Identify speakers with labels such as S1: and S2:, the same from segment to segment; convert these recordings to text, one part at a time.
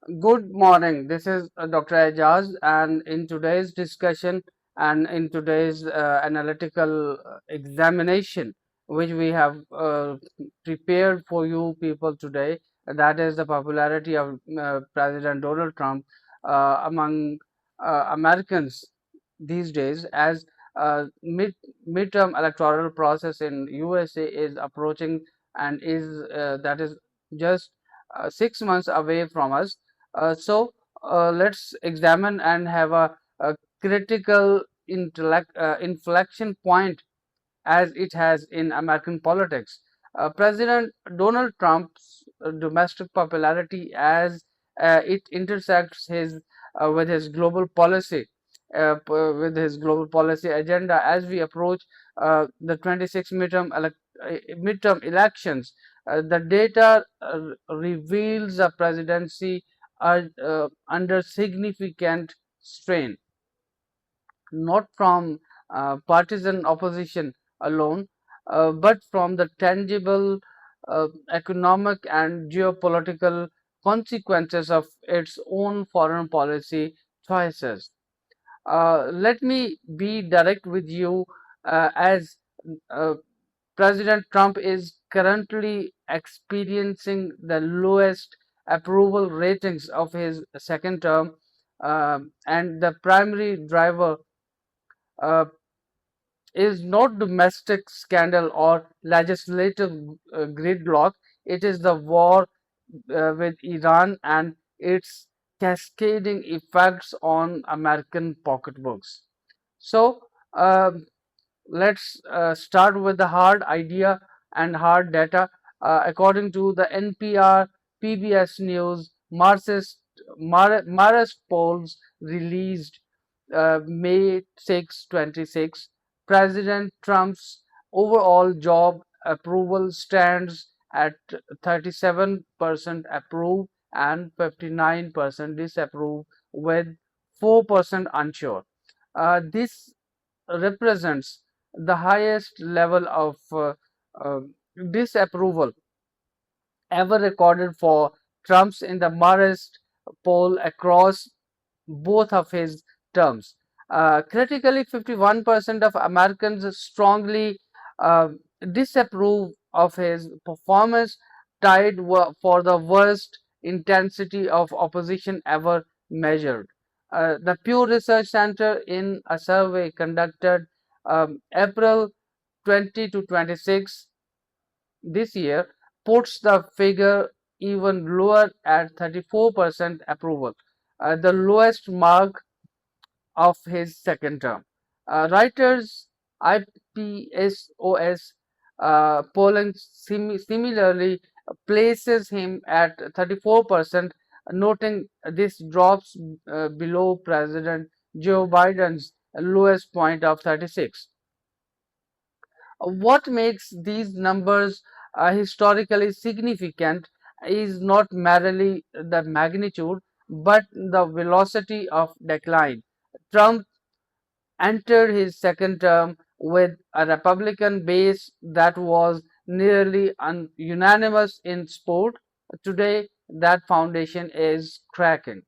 S1: Good morning. This is Dr. Ajaz, and in today's discussion and in today's analytical examination, which we have prepared for you people today, that is the popularity of President Donald Trump among Americans these days, as midterm electoral process in USA is approaching and is that is just 6 months away from us. So let's examine and have a critical inflection point as it has in American politics. President Donald Trump's domestic popularity as it intersects with his global policy. With his global policy agenda as we approach the 26 midterm elections, the data reveals a presidency under significant strain, not from partisan opposition alone, but from the tangible economic and geopolitical consequences of its own foreign policy choices. Let me be direct with you, as uh, President Trump is currently experiencing the lowest approval ratings of his second term, and the primary driver uh, is not domestic scandal or legislative gridlock. It is the war with Iran and its cascading effects on American pocketbooks. So, let's start with the hard idea and hard data. According to the NPR, PBS News, Marist polls released May 6, 26, President Trump's overall job approval stands at 37% approve and 59% disapprove, with 4% unsure. This represents the highest level of uh, disapproval ever recorded for Trump's in the Marist poll across both of his terms. Critically, 51% of Americans strongly uh, disapprove of his performance, tied for the worst intensity of opposition ever measured. The Pew Research Center, in a survey conducted April 20 to 26 this year, puts the figure even lower at 34% approval, the lowest mark of his second term. Reuters IPSOS polling similarly places him at 34%, noting this drops below President Joe Biden's lowest point of 36. What makes these numbers historically significant is not merely the magnitude but the velocity of decline. Trump entered his second term with a Republican base that was nearly unanimous in support. Today, that foundation is cracking.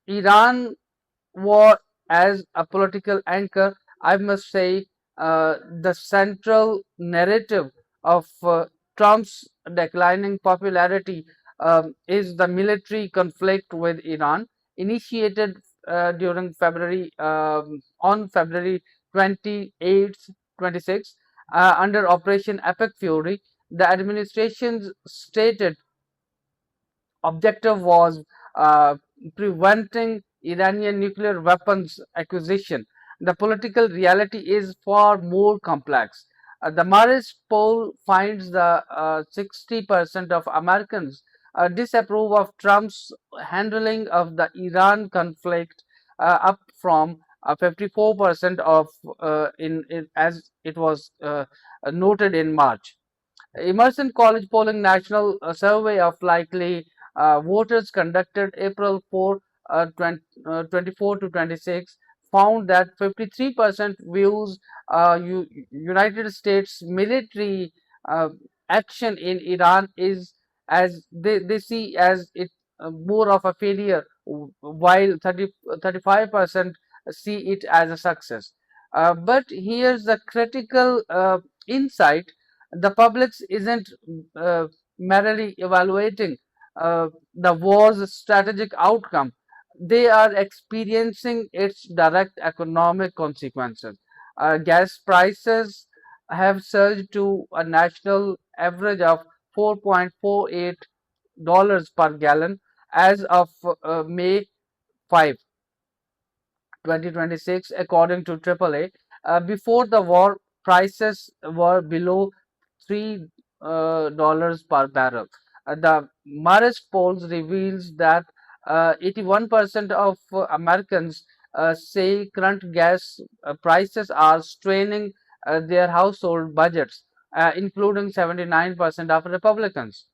S1: Iran war as a political anchor, I must say, the central narrative of Trump's declining popularity is the military conflict with Iran, initiated during February on February 28th, 26, under Operation Epic Fury. The administration's stated objective was uh, preventing Iranian nuclear weapons acquisition. The political reality is far more complex. The Marist poll finds the 60% of Americans disapprove of Trump's handling of the Iran conflict, up from 54% of in as it was noted in March. Emerson College Polling National Survey of Likely Voters conducted April 4, 24 to 26 found that 53% views United States military uh, action in Iran is as they see as it more of a failure, while 35% see it as a success. But here's the critical insight: the public isn't uh, merely evaluating the war's strategic outcome, they are experiencing its direct economic consequences. Gas prices have surged to a national average of 4.48 dollars per gallon as of May 5, 2026, according to AAA. Before the war, prices were below $3 per barrel. The Marist polls reveals that 81% of Americans say current gas prices are straining their household budgets, including 79% of Republicans.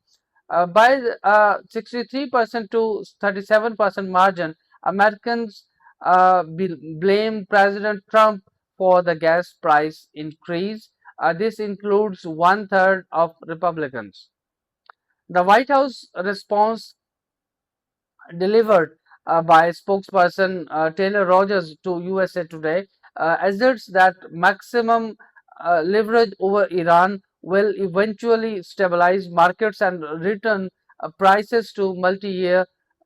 S1: By 63% to 37% margin, Americans blame President Trump for the gas price increase. This includes one third of Republicans. The White House response, delivered by spokesperson Taylor Rogers to USA Today, asserts that maximum leverage over Iran will eventually stabilize markets and return prices to multi-year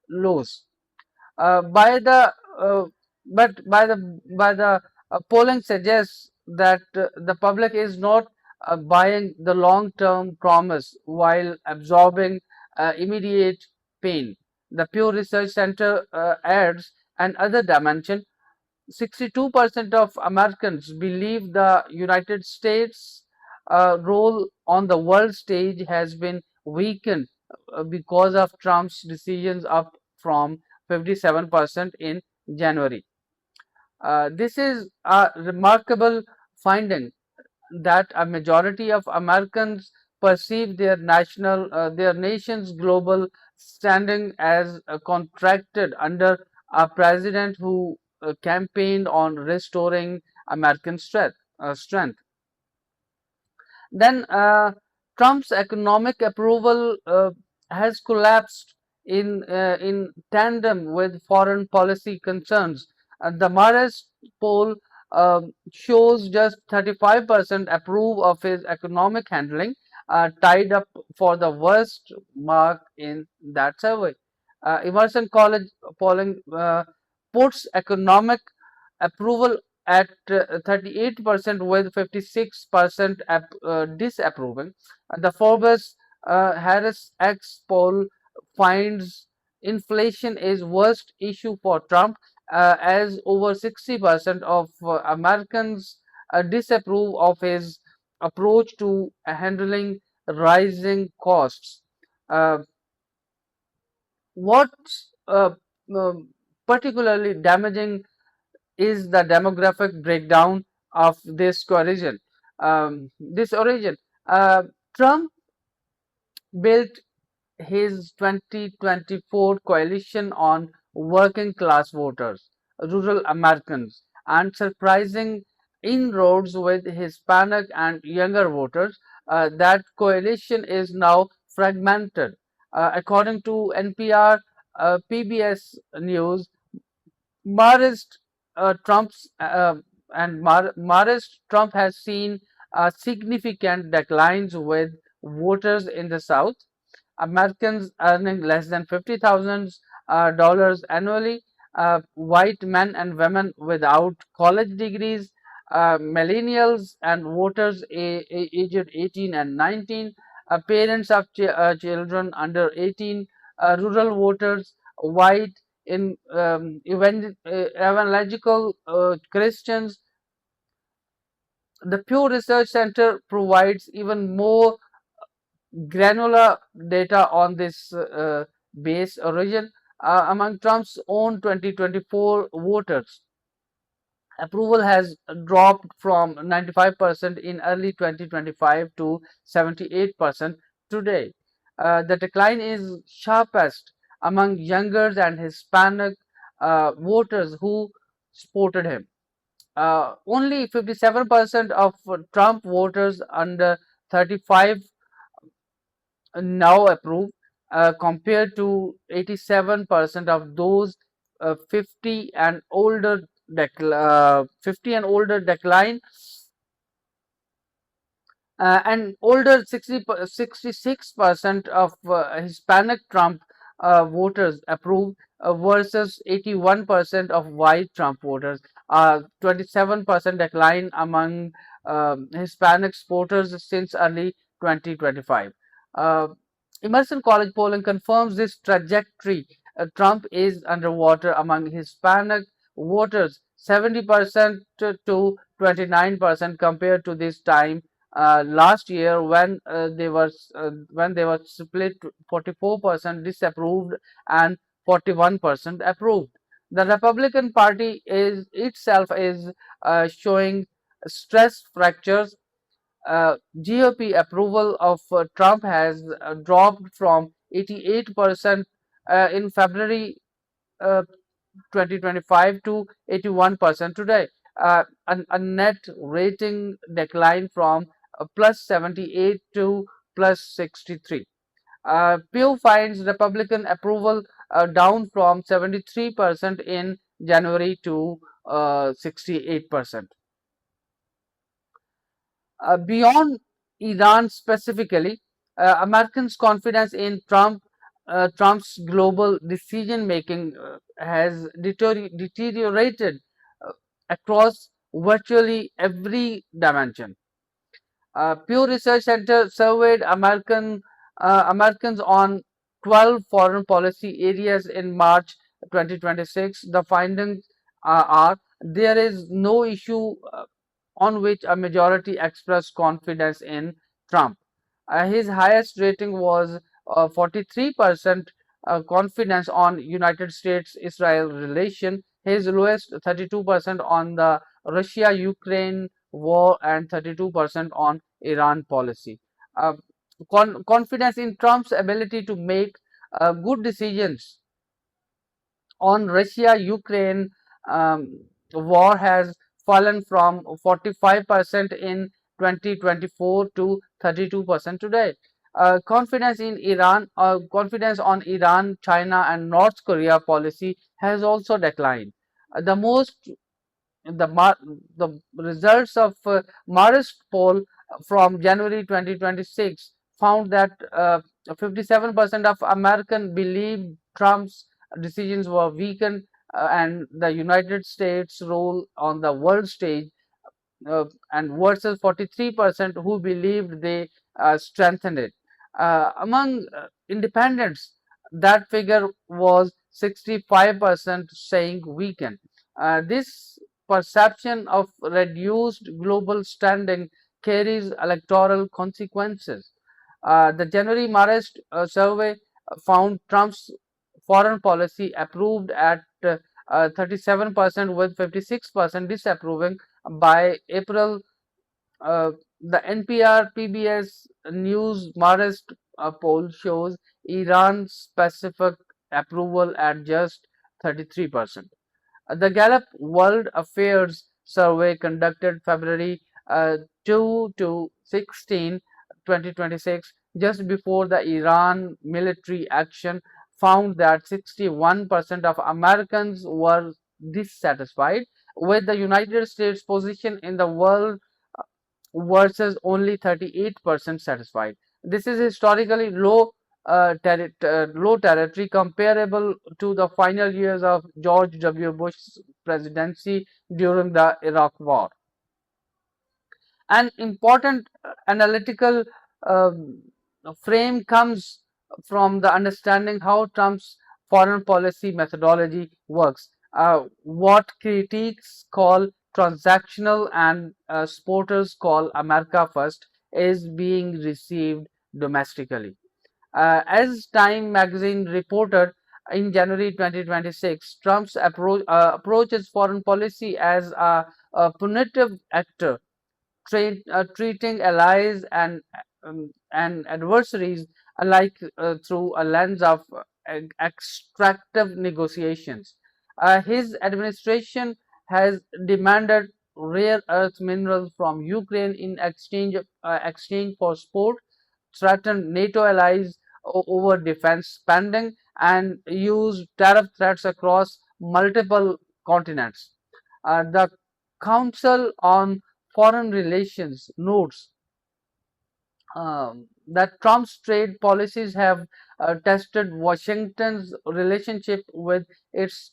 S1: lows. By the but by the polling suggests that the public is not buying the long-term promise while absorbing immediate pain. The Pew Research Center adds another dimension: 62% of Americans believe the United States' role on the world stage has been weakened because of Trump's decisions, up from 57% in January. This is a remarkable finding, that a majority of Americans perceive their nation's global standing as contracted under a president who campaigned on restoring American strength. Then Trump's economic approval has collapsed in tandem with foreign policy concerns. The Marist poll shows just 35% approve of his economic handling, tied up for the worst mark in that survey. Emerson College polling puts economic approval at 38%, with 56% disapproving. The Forbes Harris X poll finds inflation is worst issue for Trump, as over 60% of Americans disapprove of his approach to handling rising costs. Uh, what's particularly damaging is the demographic breakdown of this origin. This origin, Trump built his 2024 coalition on working class voters, rural Americans, and surprising inroads with Hispanic and younger voters. That coalition is now fragmented. According to NPR, PBS News, Marist Trump's Marist Trump has seen significant declines with voters in the South. Americans earning less than $50,000 annually, white men and women without college degrees, millennials and voters aged 18 and 19, parents of children under 18, rural voters, white in evangelical Christians. The Pew Research Center provides even more granular data on this base origin. Among Trump's own 2024 voters, approval has dropped from 95% in early 2025 to 78% today. The decline is sharpest among younger and Hispanic voters who supported him. Only 57% of Trump voters under 35 now approve. compared to 87% of those 50 and older decline, and older 66% of Hispanic Trump voters approve, versus 81% of white Trump voters. 27% decline among Hispanic voters since early 2025. Uh, Emerson College polling confirms this trajectory. Trump is underwater among Hispanic voters, 70% to 29% compared to this time last year, when they were split 44% disapproved and 41% approved. The Republican Party is itself is showing stress fractures. GOP approval of Trump has dropped from 88% in February uh, 2025 to 81% today. A net rating decline from plus 78 to plus 63. Pew finds Republican approval down from 73% in January to 68%. Beyond Iran specifically, Americans' confidence in Trump's global decision making has deteriorated uh, across virtually every dimension. Pew Research Center surveyed Americans on 12 foreign policy areas in March 2026. The findings are there is no issue on which a majority expressed confidence in Trump. His highest rating was 43% confidence on United States-Israel relation. His lowest 32% on the Russia-Ukraine war and 32% on Iran policy. Uh, Confidence in Trump's ability to make good decisions on Russia-Ukraine war has fallen from 45% in 2024 to 32% today. Confidence on Iran, China, and North Korea policy has also declined. The most the the results of Marist poll from January 2026 found that 57% of Americans believe Trump's decisions were weakened, and the United States' role on the world stage, and versus 43% who believed they strengthened it. Among independents, that figure was 65% saying weakened. This perception of reduced global standing carries electoral consequences. The January Marist survey found Trump's foreign policy approved at 37%, with 56% disapproving. By April, uh, the NPR PBS News Marist poll shows Iran's specific approval at just 33%. The Gallup World Affairs Survey conducted February 2 to 16, 2026, just before the Iran military action, found that 61% of Americans were dissatisfied with the United States' position in the world, versus only 38% satisfied. This is historically low territory, comparable to the final years of George W. Bush's presidency during the Iraq War. An important analytical um, frame comes from the understanding how Trump's foreign policy methodology works. What critics call transactional and supporters call America First is being received domestically. As Time magazine reported in January 2026, Trump's approaches foreign policy as a punitive actor, treating allies and adversaries alike through a lens of extractive negotiations. His administration has demanded rare earth minerals from Ukraine in exchange for support, threatened NATO allies over defense spending and use tariff threats across multiple continents. The Council on Foreign Relations notes that Trump's trade policies have tested Washington's relationship with its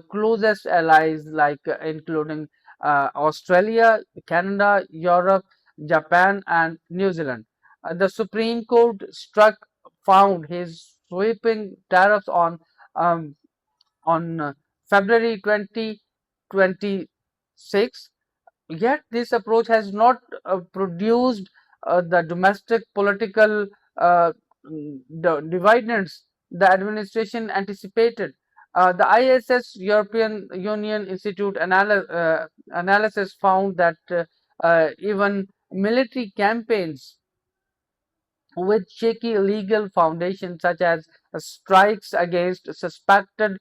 S1: closest allies, like including Australia, Canada, Europe, Japan, and New Zealand. The Supreme Court found his sweeping tariffs um, on February 2026. Yet this approach has not produced the domestic political uh, dividends the administration anticipated. The ISS European Union Institute analysis found that even military campaigns with shaky legal foundations such as strikes against suspected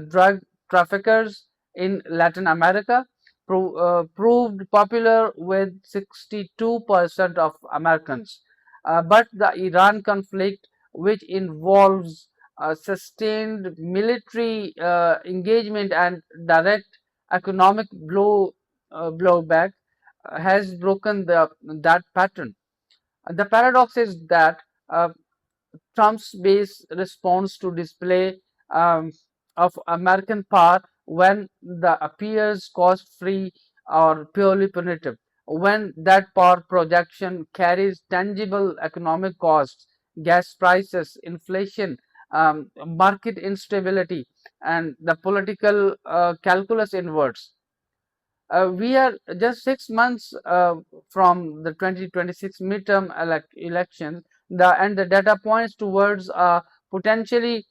S1: drug traffickers in Latin America proved popular with 62% of Americans. But the Iran conflict, which involves sustained military engagement and direct economic blowback, has broken that pattern. The paradox is that uh, Trump's base responds to display um, of American power when the appears cost-free or purely punitive. When that power projection carries tangible economic costs, gas prices, inflation, market instability, and the political calculus inverts. We are just 6 months from the 2026 midterm elections, and the data points towards a potentially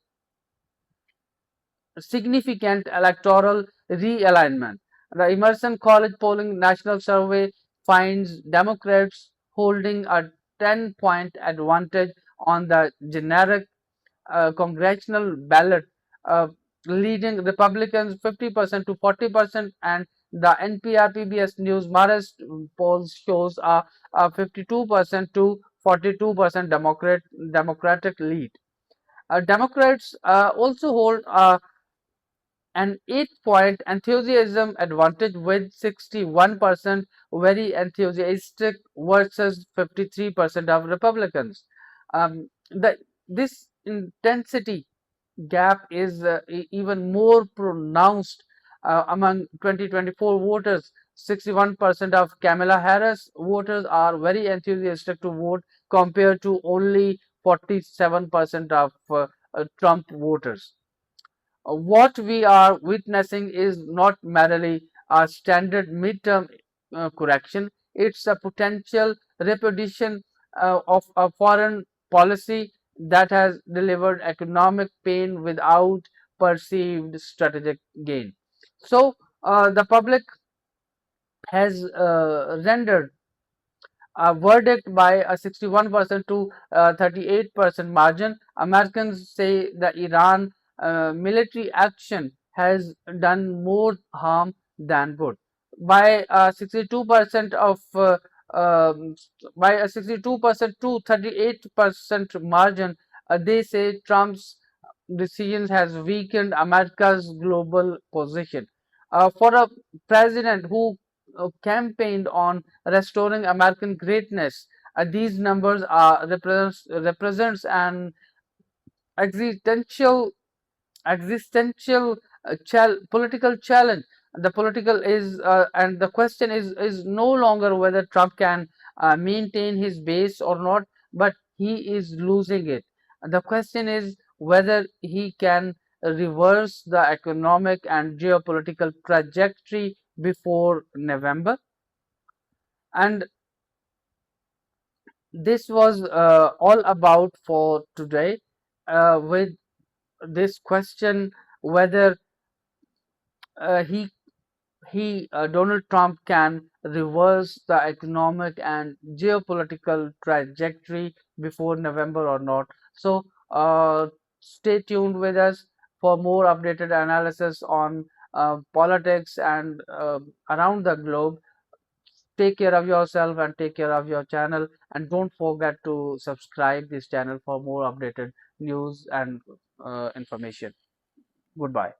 S1: significant electoral realignment. The Emerson College Polling National Survey finds Democrats holding a 10-point advantage on the generic congressional ballot, uh, leading Republicans 50% to 40%, and the NPR PBS News Marist polls shows a 52% to 42% Democratic lead. Democrats also hold an 8-point enthusiasm advantage with 61% very enthusiastic versus 53% of Republicans. This intensity gap is even more pronounced among 2024 voters. 61% of Kamala Harris voters are very enthusiastic to vote compared to only 47% of Trump voters. What we are witnessing is not merely a standard midterm correction, it's a potential repetition of a foreign policy that has delivered economic pain without perceived strategic gain. So, the public has rendered a verdict by a 61% to 38% margin. Americans say the Iran military action has done more harm than good. By 62% of um, by a 62% to 38% margin, they say Trump's decisions has weakened America's global position. For a president who campaigned on restoring American greatness, these numbers represents an existential political challenge. The political is and the question is no longer whether Trump can maintain his base or not, but he is losing it. The question is whether he can reverse the economic and geopolitical trajectory before November. And this was all about for today, with this question whether he Donald Trump can reverse the economic and geopolitical trajectory before November or not. So stay tuned with us for more updated analysis on politics and around the globe. Take care of yourself and take care of your channel, and don't forget to subscribe this channel for more updated news and information. Goodbye.